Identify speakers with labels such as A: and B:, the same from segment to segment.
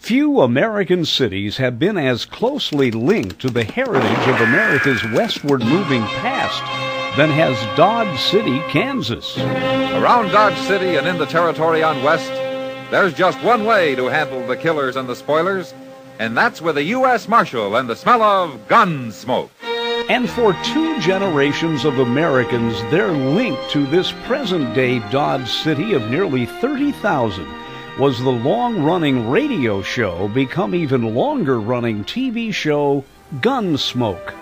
A: Few American cities have been as closely linked to the heritage of America's westward moving past than has Dodge City, Kansas.
B: Around Dodge City and in the territory on west, there's just one way to handle the killers and the spoilers, and that's with a U.S. Marshal and the smell of gun smoke.
A: And for 2 generations of Americans, their link to this present-day Dodge City of nearly 30,000 was the long-running radio show, become even longer-running TV show, Gunsmoke.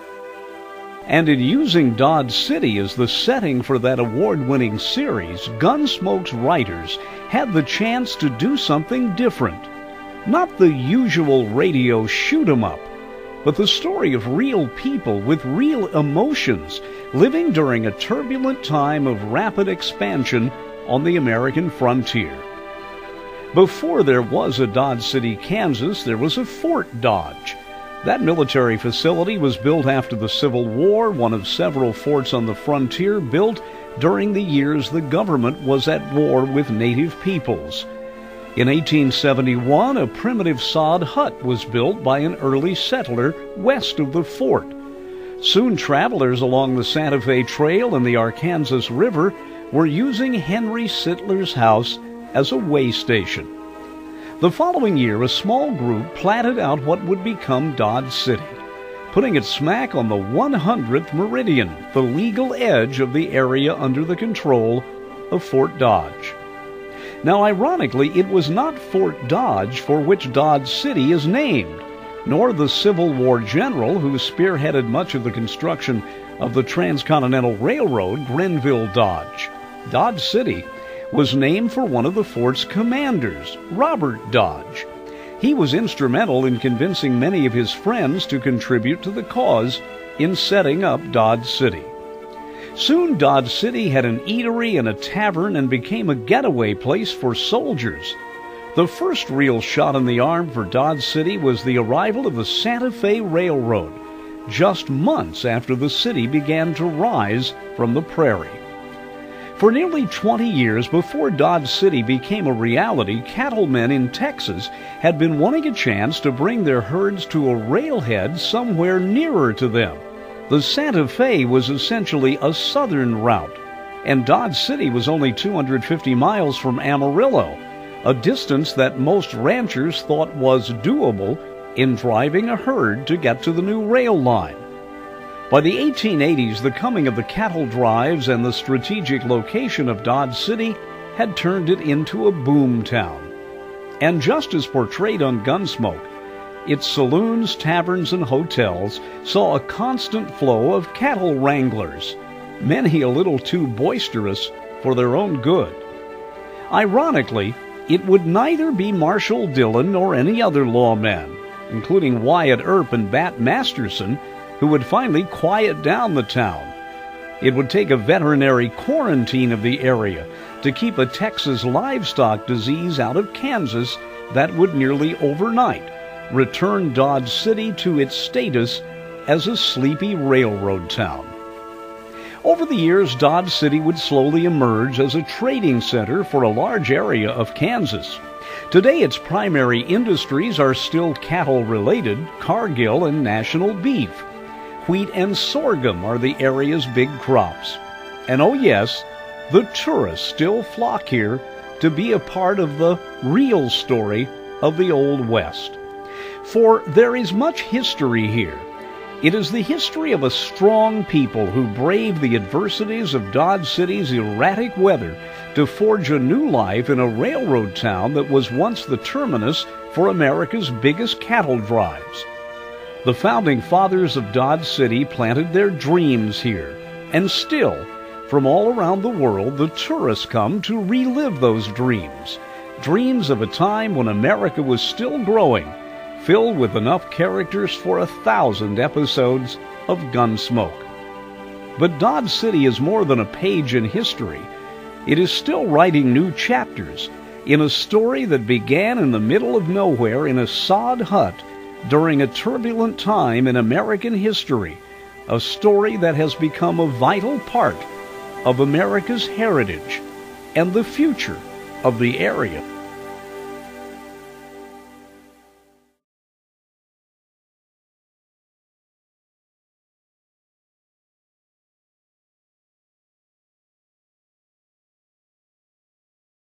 A: And in using Dodge City as the setting for that award-winning series, Gunsmoke's writers had the chance to do something different. Not the usual radio shoot-'em-up, but the story of real people with real emotions living during a turbulent time of rapid expansion on the American frontier. Before there was a Dodge City, Kansas, there was a Fort Dodge. That military facility was built after the Civil War, one of several forts on the frontier built during the years the government was at war with native peoples. In 1871, a primitive sod hut was built by an early settler west of the fort. Soon travelers along the Santa Fe Trail and the Arkansas River were using Henry Sittler's house as a way station. The following year, a small group platted out what would become Dodge City, putting it smack on the 100th meridian, the legal edge of the area under the control of Fort Dodge. Now, ironically, it was not Fort Dodge for which Dodge City is named, nor the Civil War general who spearheaded much of the construction of the Transcontinental Railroad, Grenville Dodge. Dodge City was named for one of the fort's commanders, Robert Dodge. He was instrumental in convincing many of his friends to contribute to the cause in setting up Dodge City. Soon Dodge City had an eatery and a tavern and became a getaway place for soldiers. The first real shot in the arm for Dodge City was the arrival of the Santa Fe Railroad, just months after the city began to rise from the prairie. For nearly 20 years before Dodge City became a reality, cattlemen in Texas had been wanting a chance to bring their herds to a railhead somewhere nearer to them. The Santa Fe was essentially a southern route, and Dodge City was only 250 miles from Amarillo, a distance that most ranchers thought was doable in driving a herd to get to the new rail line. By the 1880s, the coming of the cattle drives and the strategic location of Dodge City had turned it into a boom town. And just as portrayed on Gunsmoke, its saloons, taverns, and hotels saw a constant flow of cattle wranglers, many a little too boisterous for their own good. Ironically, it would neither be Marshal Dillon nor any other lawman, including Wyatt Earp and Bat Masterson, who would finally quiet down the town. It would take a veterinary quarantine of the area to keep a Texas livestock disease out of Kansas that would nearly overnight return Dodge City to its status as a sleepy railroad town. Over the years, Dodge City would slowly emerge as a trading center for a large area of Kansas. Today, its primary industries are still cattle-related, Cargill and National Beef. Wheat and sorghum are the area's big crops. And oh yes, the tourists still flock here to be a part of the real story of the Old West. For there is much history here. It is the history of a strong people who braved the adversities of Dodge City's erratic weather to forge a new life in a railroad town that was once the terminus for America's biggest cattle drives. The founding fathers of Dodge City planted their dreams here, and still, from all around the world, the tourists come to relive those dreams. Dreams of a time when America was still growing, filled with enough characters for 1,000 episodes of Gunsmoke. But Dodge City is more than a page in history. It is still writing new chapters in a story that began in the middle of nowhere in a sod hut during a turbulent time in American history, a story that has become a vital part of America's heritage and the future of the area.